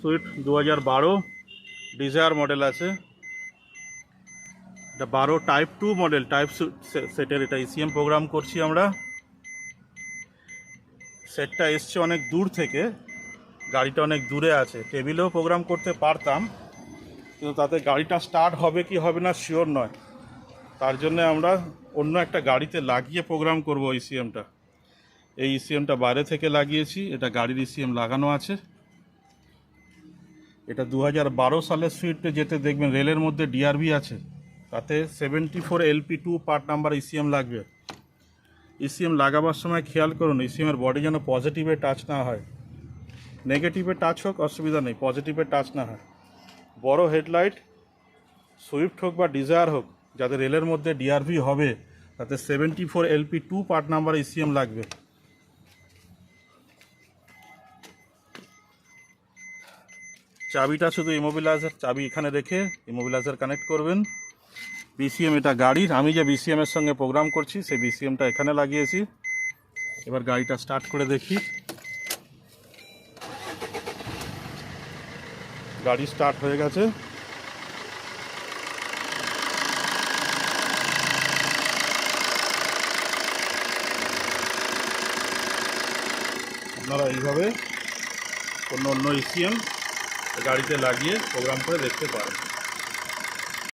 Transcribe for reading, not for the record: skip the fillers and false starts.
Swift 2012 desire model আছে। এটা 12 type 2 model, type সেটের এটা ইসিএম প্রোগ্রাম করছি আমরা। সেটটা এসছে অনেক দূর থেকে, গাড়িটা অনেক দূরে আছে, টেবিলেও প্রোগ্রাম করতে পারতাম, কিন্তু তাতে গাড়িটা স্টার্ট হবে কি হবে না শিওর নয়। তার জন্য আমরা অন্য একটা গাড়িতে লাগিয়ে প্রোগ্রাম করব ইসিএমটা। এই ইসিএমটা বাইরে থেকে লাগিয়েছি, এটা গাড়ির ইসিএম লাগানো আছে। এটা 2012 সালের সুইফটে যেতে দেখবেন রেলের মধ্যে ডিআরবি আছে, তাতে 74 LP2 পার্ট নাম্বার ইসিএম লাগবে। ইসিএম লাগাবার সময় খেয়াল করুন ইসিএমের বডি যেন পজিটিভে টাচ না হয়, নেগেটিভে টাচ হোক অসুবিধা নেই, পজিটিভে টাচ না হয়। বড় হেডলাইট সুইফট হোক বা ডিজায়ার হোক, যাদের রেলের মধ্যে ডিআরভি হবে তাতে 74 LP2 পার্ট নাম্বার ইসিএম লাগবে। চাবিটা শুধু ইমোবিলাইজার চাবি এখানে রেখে ইমোবিলাইজার কানেক্ট করবেন। বিসিএম এটা গাড়ির, আমি যে বিসিএমের সঙ্গে প্রোগ্রাম করছি সেই বিসিএমটা এখানে লাগিয়েছি। এবার গাড়িটা স্টার্ট করে দেখি। গাড়ি স্টার্ট হয়ে গেছে। আপনারা এইভাবে অন্য ইসিএম গাড়িতে লাগিয়ে প্রোগ্রাম করে দেখতে পারেন।